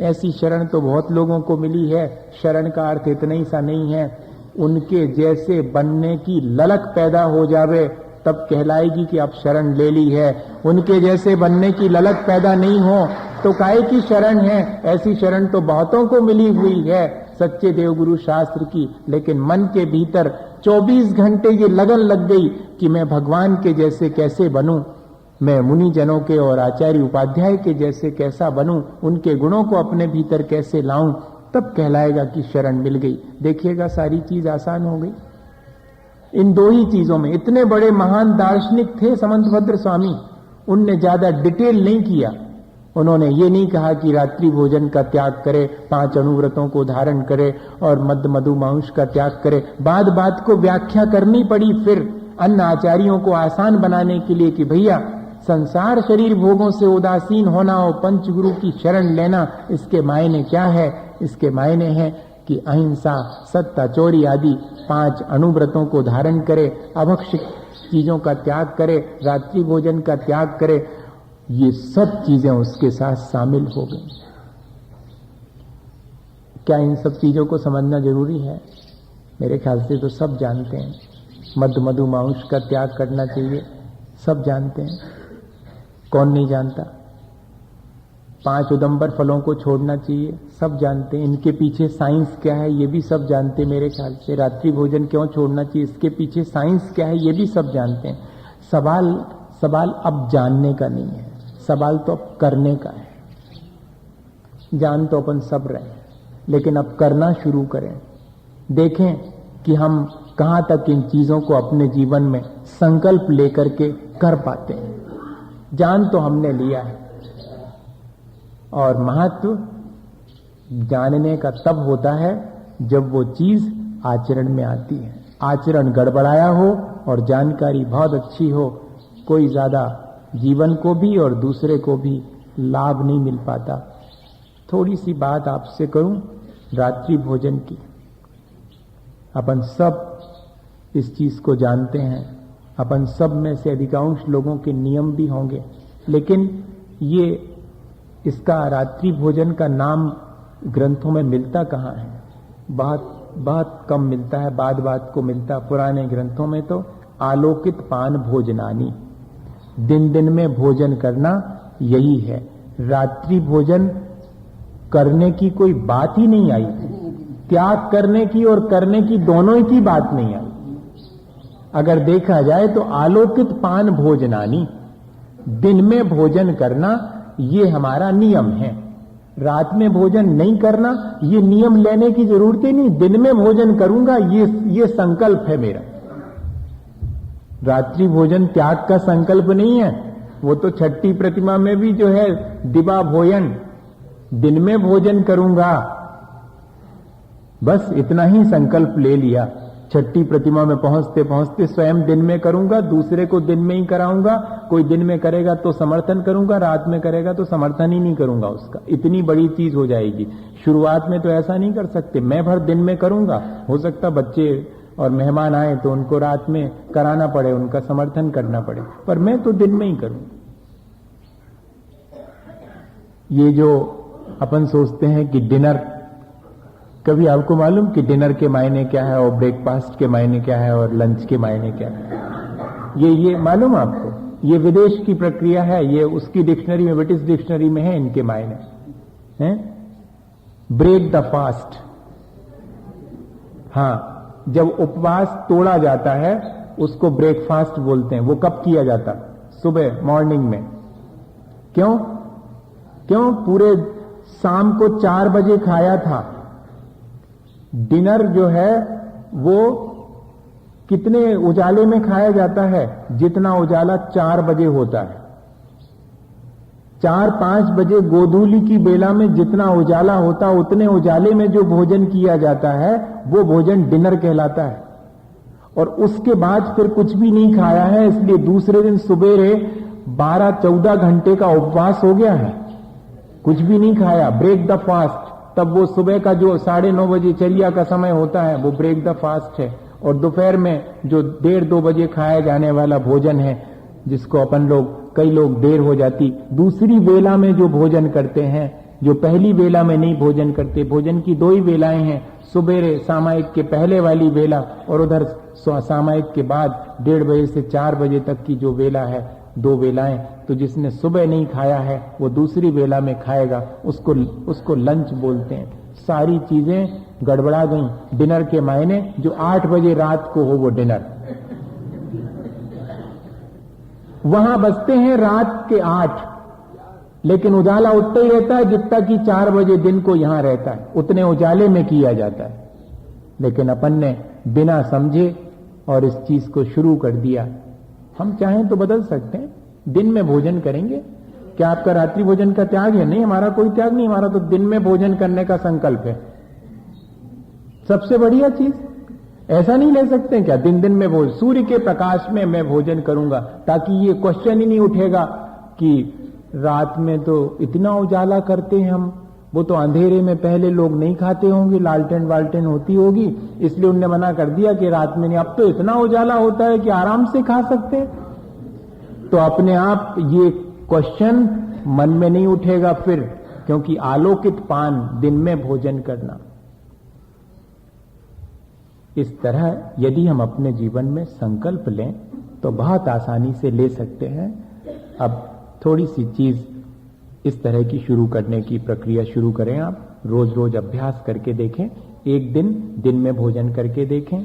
A: ऐसी शरण तो बहुत लोगों को मिली है। शरण का अर्थ इतना ही सा नहीं है, उनके जैसे बनने की ललक पैदा हो जावे तब कहलाएगी कि अब शरण ले ली है। उनके जैसे बनने की ललक पैदा नहीं हो तो काहे की शरण है? ऐसी शरण तो बहुतों को मिली हुई है सच्चे देवगुरु शास्त्र की, लेकिन मन के भीतर 24 घंटे ये लगन लग गई कि मैं भगवान के जैसे कैसे बनूं, मैं मुनि जनों के और आचार्य उपाध्याय के जैसे कैसा बनूं, उनके गुणों को अपने भीतर कैसे लाऊं, तब कहलाएगा कि शरण मिल गई। देखिएगा सारी चीज आसान हो गई इन दो ही चीजों में। इतने बड़े महान दार्शनिक थे समंतभद्र स्वामी, उनने ज्यादा डिटेल नहीं किया। उन्होंने ये नहीं कहा कि रात्रि भोजन का त्याग करे, 5 अनुव्रतों को धारण करे और मद्य मधु मांस का त्याग करे। बात बात को व्याख्या करनी पड़ी फिर अन्य आचार्यों को आसान बनाने के लिए कि भैया संसार, शरीर, भोगों से उदासीन होना और पंचगुरु की शरण लेना, इसके मायने क्या है? इसके मायने हैं कि अहिंसा, सत्ता, चोरी आदि 5 अनुव्रतों को धारण करे, अभक्ष चीजों का त्याग करे, रात्रि भोजन का त्याग करे। ये सब चीजें उसके साथ शामिल हो गई। क्या इन सब चीजों को समझना जरूरी है? मेरे ख्याल से तो सब जानते हैं। मद्य मधु मांस का त्याग करना चाहिए, सब जानते हैं। कौन नहीं जानता? 5 उदंबर फलों को छोड़ना चाहिए, सब जानते हैं। इनके पीछे साइंस क्या है ये भी सब जानते हैं मेरे ख्याल से। रात्रि भोजन क्यों छोड़ना चाहिए, इसके पीछे साइंस क्या है ये भी सब जानते हैं। सवाल अब जानने का नहीं है, सवाल तो अब करने का है। जान तो अपन सब रहे हैं, लेकिन अब करना शुरू करें। देखें कि हम कहां तक इन चीजों को अपने जीवन में संकल्प लेकर के कर पाते हैं। जान तो हमने लिया है, और महत्व जानने का तब होता है जब वो चीज आचरण में आती है। आचरण गड़बड़ाया हो और जानकारी बहुत अच्छी हो, कोई ज्यादा जीवन को भी और दूसरे को भी लाभ नहीं मिल पाता। थोड़ी सी बात आपसे करूं रात्रि भोजन की। अपन सब इस चीज को जानते हैं, अपन सब में से अधिकांश लोगों के नियम भी होंगे, लेकिन ये इसका रात्रि भोजन का नाम ग्रंथों में मिलता कहाँ है? बहुत कम मिलता है, बात को मिलता। पुराने ग्रंथों में तो आलोकित पान भोजनानी, दिन दिन में भोजन करना यही है। रात्रि भोजन करने की कोई बात ही नहीं आई, त्याग करने की और करने की दोनों ही की बात नहीं आई। अगर देखा जाए तो आलोकित पान भोजनानी, दिन में भोजन करना ये हमारा नियम है। रात में भोजन नहीं करना ये नियम लेने की जरूरत ही नहीं, दिन में भोजन करूंगा ये संकल्प है मेरा। रात्रि भोजन त्याग का संकल्प नहीं है। वो तो छठी प्रतिमा में भी जो है दिवा भोजन, दिन में भोजन करूंगा, बस इतना ही संकल्प ले लिया। छठी प्रतिमा में पहुंचते पहुंचते स्वयं दिन में करूंगा, दूसरे को दिन में ही कराऊंगा। कोई दिन में करेगा तो समर्थन करूंगा, रात में करेगा तो समर्थन ही नहीं करूंगा उसका। इतनी बड़ी चीज हो जाएगी। शुरुआत में तो ऐसा नहीं कर सकते, मैं भर दिन में करूंगा। हो सकता बच्चे और मेहमान आए तो उनको रात में कराना पड़े, उनका समर्थन करना पड़े, पर मैं तो दिन में ही करूंगा। ये जो अपन सोचते हैं कि डिनर, कभी आपको मालूम कि डिनर के मायने क्या है और ब्रेकफास्ट के मायने क्या है और लंच के मायने क्या है? ये मालूम आपको? ये विदेश की प्रक्रिया है, ये उसकी डिक्शनरी में, ब्रिटिश डिक्शनरी में है इनके मायने हैं। ब्रेक द फास्ट, हाँ, जब उपवास तोड़ा जाता है उसको ब्रेकफास्ट बोलते हैं। वो कब किया जाता? सुबह मॉर्निंग में। क्यों? पूरे शाम को 4 बजे खाया था। डिनर जो है वो कितने उजाले में खाया जाता है? जितना उजाला 4 बजे होता है। 4-5 बजे गोधूली की बेला में जितना उजाला होता, उतने उजाले में जो भोजन किया जाता है वो भोजन डिनर कहलाता है। और उसके बाद फिर कुछ भी नहीं खाया है, इसलिए दूसरे दिन सुबेरे 12-14 घंटे का उपवास हो गया है। कुछ भी नहीं खाया, ब्रेक द फास्ट। तब वो सुबह का जो 9:30 बजे चर्या का समय होता है वो ब्रेक द फास्ट है। और दोपहर में जो 1:30-2 बजे खाया जाने वाला भोजन है, जिसको अपन लोग, कई लोग देर हो जाती, दूसरी वेला में जो भोजन करते हैं, जो पहली वेला में नहीं भोजन करते। भोजन की 2 ही वेलाएं हैं, सुबेरे सामायिक के पहले वाली वेला और उधर सामायिक के बाद 1:30 बजे से 4 बजे तक की जो वेला है, 2 वेलाएं। तो जिसने सुबह नहीं खाया है वो दूसरी वेला में खाएगा, उसको लंच बोलते हैं। सारी चीजें गड़बड़ा गई। डिनर के मायने जो 8 बजे रात को हो वो डिनर। वहां बजते हैं रात के 8, लेकिन उजाला उतना ही रहता है जितना कि 4 बजे दिन को यहां रहता है, उतने उजाले में किया जाता है। लेकिन अपन ने बिना समझे और इस चीज को शुरू कर दिया। हम चाहें तो बदल सकते हैं, दिन में भोजन करेंगे। क्या आपका रात्रि भोजन का त्याग है? नहीं, हमारा कोई त्याग नहीं, हमारा तो दिन में भोजन करने का संकल्प है। सबसे बढ़िया चीज। ऐसा नहीं ले सकते क्या दिन दिन में भोजन, सूर्य के प्रकाश में मैं भोजन करूंगा, ताकि ये क्वेश्चन ही नहीं उठेगा कि रात में तो इतना उजाला करते हैं हम, वो तो अंधेरे में पहले लोग नहीं खाते होंगे, लालटेन वालटेन होती होगी, इसलिए उनने मना कर दिया कि रात में नहीं। अब तो इतना उजाला होता है कि आराम से खा सकते हैं। तो अपने आप ये क्वेश्चन मन में नहीं उठेगा फिर, क्योंकि आलोकित पान दिन में भोजन करना। इस तरह यदि हम अपने जीवन में संकल्प लें तो बहुत आसानी से ले सकते हैं। अब थोड़ी सी चीज इस तरह की शुरू करने की प्रक्रिया शुरू करें। आप रोज रोज अभ्यास करके देखें, एक दिन में भोजन करके देखें,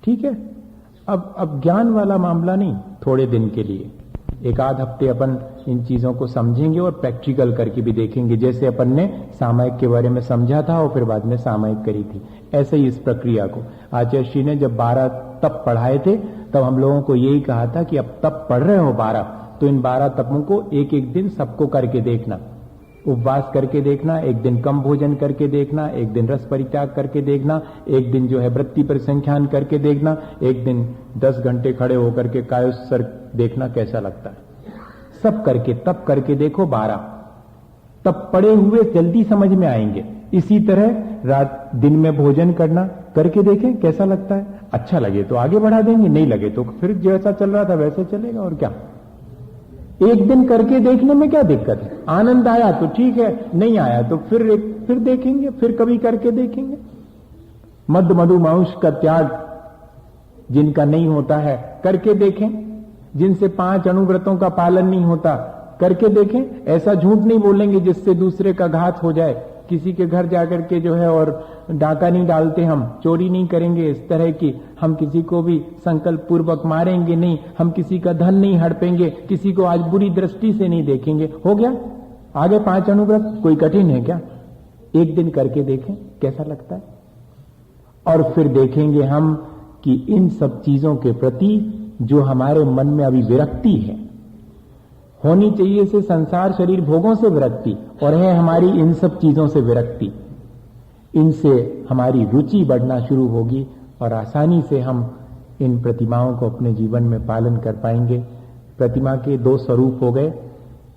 A: ठीक है। अब ज्ञान वाला मामला नहीं, थोड़े दिन के लिए 1-8 हफ्ते अपन इन चीजों को समझेंगे और प्रैक्टिकल करके भी देखेंगे। जैसे अपन ने सामायिक के बारे में समझा था और फिर बाद में सामायिक करी थी, ऐसे ही इस प्रक्रिया को आचार्य श्री ने जब 12 तप पढ़ाए थे तब हम लोगों को यही कहा था कि अब तप पढ़ रहे हो 12, तो इन 12 तपों को एक दिन सबको करके देखना। उपवास करके देखना, एक दिन कम भोजन करके देखना, एक दिन रस परित्याग करके देखना, एक दिन जो है वृत्ति परिसंख्यान करके देखना, एक दिन 10 घंटे खड़े होकर के कायोत्सर्ग देखना कैसा लगता है। सब करके तप करके देखो 12, तब पड़े हुए जल्दी समझ में आएंगे। इसी तरह रात दिन में भोजन करना करके देखें कैसा लगता है। अच्छा लगे तो आगे बढ़ा देंगे, नहीं लगे तो फिर जैसा चल रहा था वैसे चलेगा, और क्या। एक दिन करके देखने में क्या दिक्कत है? आनंद आया तो ठीक है, नहीं आया तो फिर देखेंगे, फिर कभी करके देखेंगे। मद मधु मांस का त्याग जिनका नहीं होता है करके देखें, जिनसे 5 अनुव्रतों का पालन नहीं होता करके देखें। ऐसा झूठ नहीं बोलेंगे जिससे दूसरे का घात हो जाए। किसी के घर जाकर के जो है और डाका नहीं डालते, हम चोरी नहीं करेंगे इस तरह की, हम किसी को भी संकल्प पूर्वक मारेंगे नहीं, हम किसी का धन नहीं हड़पेंगे, किसी को आज बुरी दृष्टि से नहीं देखेंगे। हो गया आगे 5 अनुव्रत, कोई कठिन है क्या? एक दिन करके देखें कैसा लगता है, और फिर देखेंगे हम कि इन सब चीजों के प्रति जो हमारे मन में अभी विरक्ति है, होनी चाहिए से संसार शरीर भोगों से विरक्ति, और है हमारी इन सब चीजों से विरक्ति। इनसे हमारी रुचि बढ़ना शुरू होगी और आसानी से हम इन प्रतिमाओं को अपने जीवन में पालन कर पाएंगे। प्रतिमा के दो स्वरूप हो गए,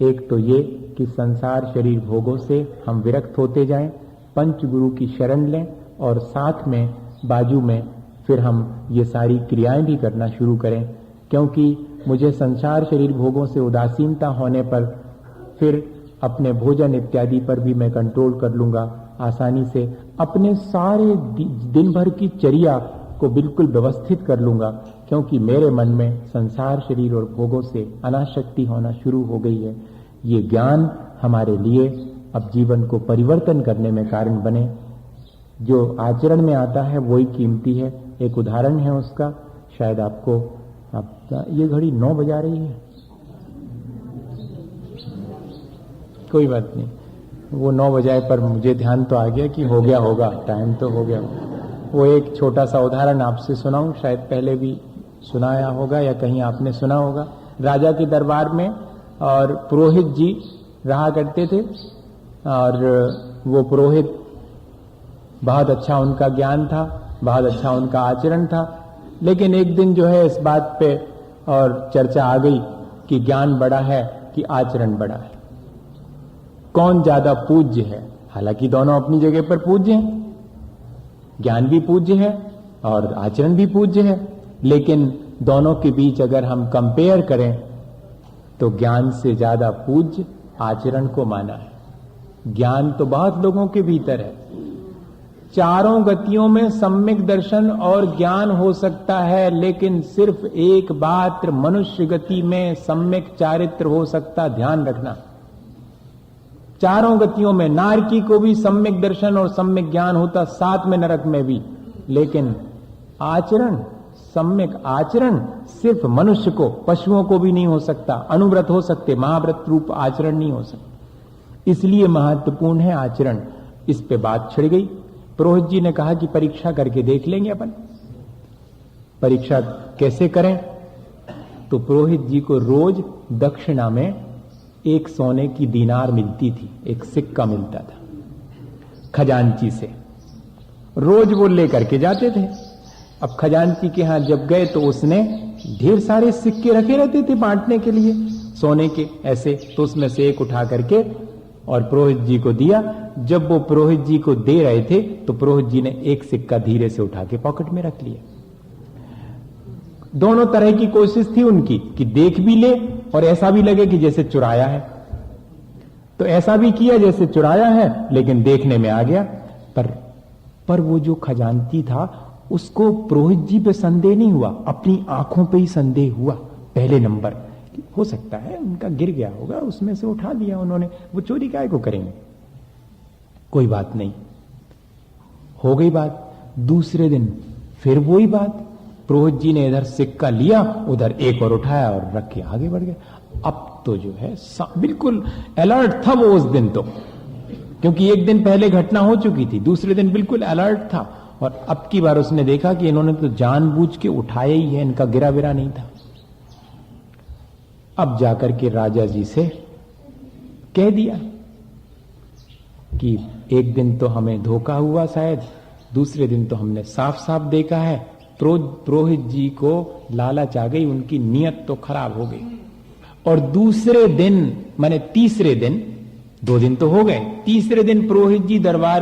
A: एक तो ये कि संसार शरीर भोगों से हम विरक्त होते जाएं, पंच गुरु की शरण लें, और साथ में बाजू में फिर हम ये सारी क्रियाएं भी करना शुरू करें। क्योंकि मुझे संसार शरीर भोगों से उदासीनता होने पर फिर अपने भोजन इत्यादि पर भी मैं कंट्रोल कर लूंगा आसानी से, अपने सारे दिन भर की चर्या को बिल्कुल व्यवस्थित कर लूंगा, क्योंकि मेरे मन में संसार शरीर और भोगों से अनासक्ति होना शुरू हो गई है। ये ज्ञान हमारे लिए अब जीवन को परिवर्तन करने में कारण बने। जो आचरण में आता है वही कीमती है। एक उदाहरण है उसका, शायद आपको, ये घड़ी 9 बजा रही है, कोई बात नहीं, वो 9 बजाए पर मुझे ध्यान तो आ गया कि हो गया होगा, टाइम तो हो गया। वो एक छोटा सा उदाहरण आपसे सुनाऊं, शायद पहले भी सुनाया होगा या कहीं आपने सुना होगा। राजा के दरबार में और पुरोहित जी रहा करते थे, और वो पुरोहित बहुत अच्छा उनका ज्ञान था, बहुत अच्छा उनका आचरण था। लेकिन एक दिन जो है इस बात पे और चर्चा आ गई कि ज्ञान बड़ा है कि आचरण बड़ा है, कौन ज्यादा पूज्य है। हालांकि दोनों अपनी जगह पर पूज्य हैं, ज्ञान भी पूज्य है और आचरण भी पूज्य है, लेकिन दोनों के बीच अगर हम कंपेयर करें तो ज्ञान से ज्यादा पूज्य आचरण को माना है। ज्ञान तो बहुत लोगों के भीतर है, चारों गतियों में सम्यक दर्शन और ज्ञान हो सकता है, लेकिन सिर्फ एक मात्र मनुष्य गति में सम्यक चारित्र हो सकता, ध्यान रखना। चारों गतियों में नारकी को भी सम्यक दर्शन और सम्यक ज्ञान होता, साथ में नरक में भी, लेकिन आचरण, सम्यक आचरण सिर्फ मनुष्य को, पशुओं को भी नहीं हो सकता। अनुव्रत हो सकते, महाव्रत रूप आचरण नहीं हो सकता। इसलिए महत्वपूर्ण है आचरण। इस पे बात छिड़ गई। पुरोहित जी ने कहा कि परीक्षा करके देख लेंगे अपन। परीक्षा कैसे करें? तो पुरोहित जी को रोज दक्षिणा में एक सोने की दीनार मिलती थी, एक सिक्का मिलता था खजांची से, रोज वो लेकर के जाते थे। अब खजांची के यहां जब गए तो उसने ढेर सारे सिक्के रखे रहते थे बांटने के लिए, सोने के ऐसे, तो उसमें से एक उठा करके और पुरोहित जी को दिया। जब वो पुरोहित जी को दे रहे थे तो पुरोहित जी ने एक सिक्का धीरे से उठा के पॉकेट में रख लिया। दोनों तरह की कोशिश थी उनकी कि देख भी ले और ऐसा भी लगे कि जैसे चुराया है। तो ऐसा भी किया जैसे चुराया है, लेकिन देखने में आ गया। पर वो जो खजांची था उसको पुरोहित जी पे संदेह नहीं हुआ, अपनी आंखों पे ही संदेह हुआ। पहले नंबर, हो सकता है उनका गिर गया होगा, उसमें से उठा लिया उन्होंने, वो चोरी काहे को करेंगे, कोई बात नहीं। हो गई बात। दूसरे दिन फिर वही बात, पुरोहित जी ने इधर सिक्का लिया, उधर एक और उठाया और रख के आगे बढ़ गए। अब तो जो है बिल्कुल अलर्ट था वो उस दिन तो, क्योंकि एक दिन पहले घटना हो चुकी थी, दूसरे दिन बिल्कुल अलर्ट था। और अब की बार उसने देखा कि इन्होंने तो जानबूझ के उठाया ही है, इनका गिरा विरा नहीं था। अब जाकर के राजा जी से कह दिया कि एक दिन तो हमें धोखा हुआ शायद, दूसरे दिन तो हमने साफ साफ देखा है। पुरोहित जी को लालच आ गई, उनकी नीयत तो खराब हो गई। और दूसरे दिन, माने तीसरे दिन, 2 दिन तो हो गए, तीसरे दिन पुरोहित जी दरबार